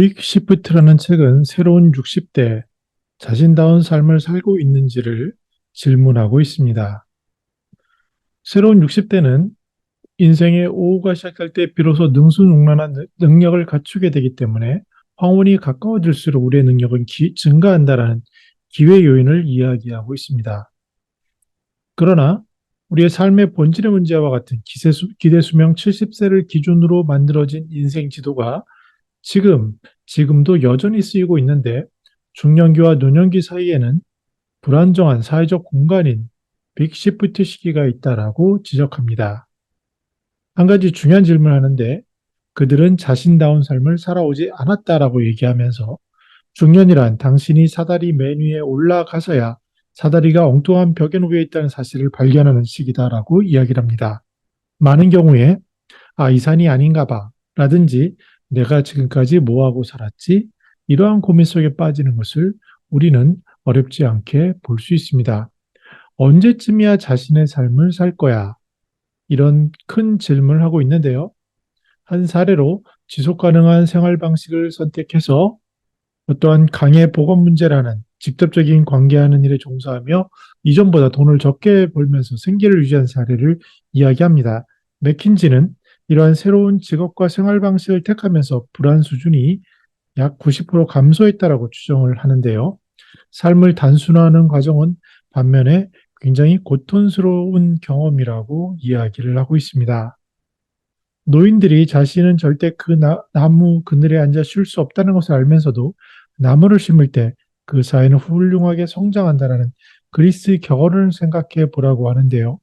빅 시프트라는 책은 새로운 60대 자신다운 삶을 살고 있는지를 질문하고 있습니다. 새로운 60대는 인생의 오후가 시작할 때 비로소 능수능란한 능력을 갖추게 되기 때문에 황혼이 가까워질수록 우리의 능력은 증가한다라는 기회 요인을 이야기하고 있습니다. 그러나 우리의 삶의 본질의 문제와 같은 기대 수명 70세를 기준으로 만들어진 인생 지도가 지금도 여전히 쓰이고 있는데 중년기와 노년기 사이에는 불안정한 사회적 공간인 빅시프트 시기가 있다라고 지적합니다. 한 가지 중요한 질문을 하는데 그들은 자신다운 삶을 살아오지 않았다라고 얘기하면서 중년이란 당신이 사다리 맨 위에 올라가서야 사다리가 엉뚱한 벽에 놓여 있다는 사실을 발견하는 시기다라고 이야기를 합니다. 많은 경우에 이 산이 아닌가 봐 라든지 내가 지금까지 뭐하고 살았지? 이러한 고민 속에 빠지는 것을 우리는 어렵지 않게 볼 수 있습니다. 언제쯤이야 자신의 삶을 살 거야? 이런 큰 질문을 하고 있는데요. 한 사례로 지속 가능한 생활 방식을 선택해서 어떠한 강의 보건 문제라는 직접적인 관계하는 일에 종사하며 이전보다 돈을 적게 벌면서 생계를 유지한 사례를 이야기합니다. 맥킨지는 이러한 새로운 직업과 생활 방식을 택하면서 불안 수준이 약 90% 감소했다라고 추정을 하는데요. 삶을 단순화하는 과정은 반면에 굉장히 고통스러운 경험이라고 이야기를 하고 있습니다. 노인들이 자신은 절대 나무 그늘에 앉아 쉴 수 없다는 것을 알면서도 나무를 심을 때 그 사회는 훌륭하게 성장한다는 그리스의 격언을 생각해 보라고 하는데요.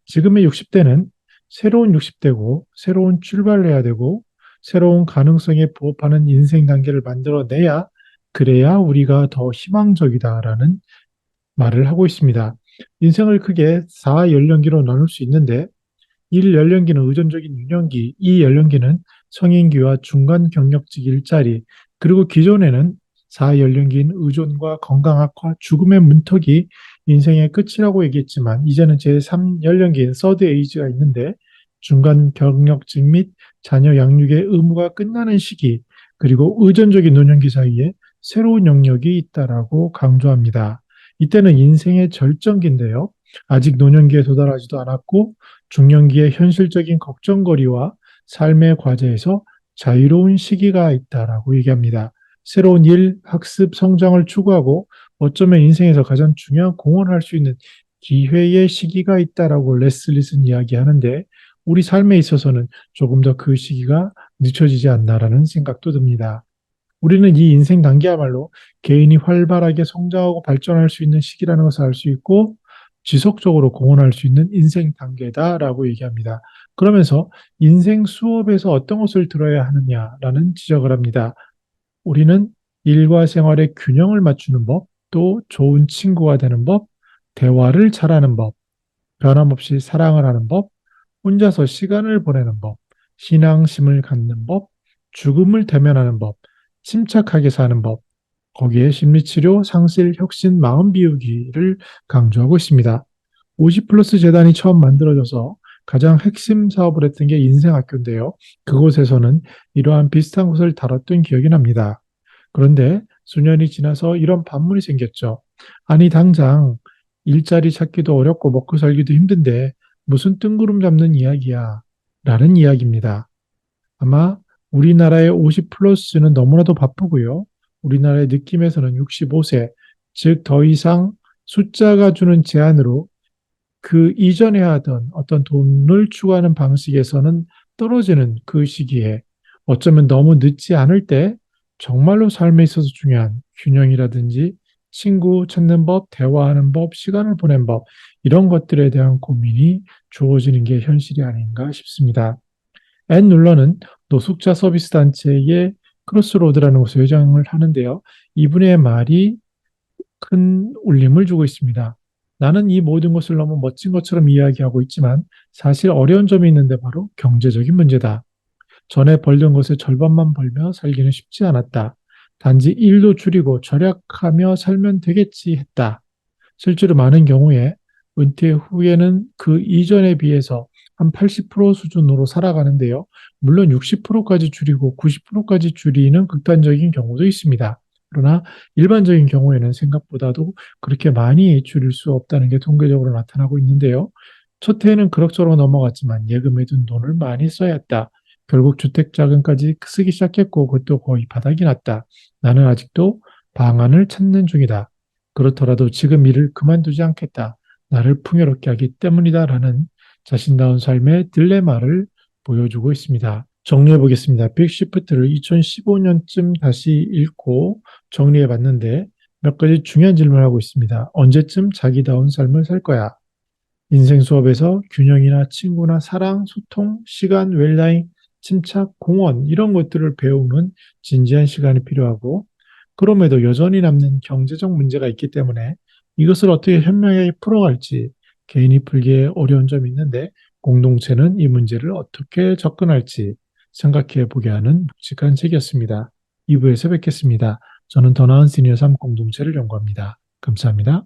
지금의 60대는 새로운 60대고 새로운 출발을 해야 되고 새로운 가능성에 부합하는 인생 단계를 만들어내야 그래야 우리가 더 희망적이다라는 말을 하고 있습니다. 인생을 크게 4연령기로 나눌 수 있는데 1연령기는 의존적인 유년기, 2연령기는 성인기와 중간 경력직 일자리, 그리고 기존에는 4연령기인 의존과 건강 악화, 죽음의 문턱이 인생의 끝이라고 얘기했지만 이제는 제3연령기인 서드 에이지가 있는데 중간 경력직 및 자녀 양육의 의무가 끝나는 시기, 그리고 의존적인 노년기 사이에 새로운 영역이 있다라고 강조합니다. 이때는 인생의 절정기인데요. 아직 노년기에 도달하지도 않았고 중년기의 현실적인 걱정거리와 삶의 과제에서 자유로운 시기가 있다라고 얘기합니다. 새로운 일, 학습, 성장을 추구하고 어쩌면 인생에서 가장 중요한 공헌을 할 수 있는 기회의 시기가 있다라고 레슬릿은 이야기하는데 우리 삶에 있어서는 조금 더 그 시기가 늦춰지지 않나라는 생각도 듭니다. 우리는 이 인생 단계야말로 개인이 활발하게 성장하고 발전할 수 있는 시기라는 것을 알 수 있고 지속적으로 공헌할 수 있는 인생 단계다라고 얘기합니다. 그러면서 인생 수업에서 어떤 것을 들어야 하느냐라는 지적을 합니다. 우리는 일과 생활의 균형을 맞추는 법, 또 좋은 친구가 되는 법, 대화를 잘하는 법, 변함없이 사랑을 하는 법, 혼자서 시간을 보내는 법, 신앙심을 갖는 법, 죽음을 대면하는 법, 침착하게 사는 법, 거기에 심리치료, 상실, 혁신, 마음 비우기를 강조하고 있습니다. 50 플러스 재단이 처음 만들어져서 가장 핵심 사업을 했던 게 인생학교인데요. 그곳에서는 이러한 비슷한 것을 다뤘던 기억이 납니다. 그런데 수년이 지나서 이런 반문이 생겼죠. 아니, 당장 일자리 찾기도 어렵고 먹고 살기도 힘든데 무슨 뜬구름 잡는 이야기야? 라는 이야기입니다. 아마 우리나라의 50 플러스는 너무나도 바쁘고요. 우리나라의 느낌에서는 65세, 즉 더 이상 숫자가 주는 제한으로 그 이전에 하던 어떤 돈을 추구하는 방식에서는 떨어지는 그 시기에 어쩌면 너무 늦지 않을 때 정말로 삶에 있어서 중요한 균형이라든지 친구 찾는 법, 대화하는 법, 시간을 보낸 법, 이런 것들에 대한 고민이 주어지는 게 현실이 아닌가 싶습니다. 앤 룰러는 노숙자 서비스 단체의 크로스로드라는 곳에 회장을 하는데요. 이분의 말이 큰 울림을 주고 있습니다. 나는 이 모든 것을 너무 멋진 것처럼 이야기하고 있지만 사실 어려운 점이 있는데 바로 경제적인 문제다. 전에 벌던 것의 절반만 벌며 살기는 쉽지 않았다. 단지 일도 줄이고 절약하며 살면 되겠지 했다. 실제로 많은 경우에 은퇴 후에는 그 이전에 비해서 한 80% 수준으로 살아가는데요. 물론 60%까지 줄이고 90%까지 줄이는 극단적인 경우도 있습니다. 그러나 일반적인 경우에는 생각보다도 그렇게 많이 줄일 수 없다는 게 통계적으로 나타나고 있는데요. 첫 해에는 그럭저럭 넘어갔지만 예금해둔 돈을 많이 써야 했다. 결국 주택자금까지 쓰기 시작했고 그것도 거의 바닥이 났다. 나는 아직도 방안을 찾는 중이다. 그렇더라도 지금 일을 그만두지 않겠다. 나를 풍요롭게 하기 때문이다라는 자신다운 삶의 딜레마를 보여주고 있습니다. 정리해 보겠습니다. 빅시프트를 2015년쯤 다시 읽고 정리해 봤는데 몇 가지 중요한 질문을 하고 있습니다. 언제쯤 자기다운 삶을 살 거야? 인생 수업에서 균형이나 친구나 사랑, 소통, 시간, 웰라잉, 침착, 공헌 이런 것들을 배우는 진지한 시간이 필요하고 그럼에도 여전히 남는 경제적 문제가 있기 때문에 이것을 어떻게 현명하게 풀어갈지 개인이 풀기에 어려운 점이 있는데 공동체는 이 문제를 어떻게 접근할지 생각해 보게 하는 묵직한 책이었습니다. 2부에서 뵙겠습니다. 저는 더 나은 시니어 삶 공동체를 연구합니다. 감사합니다.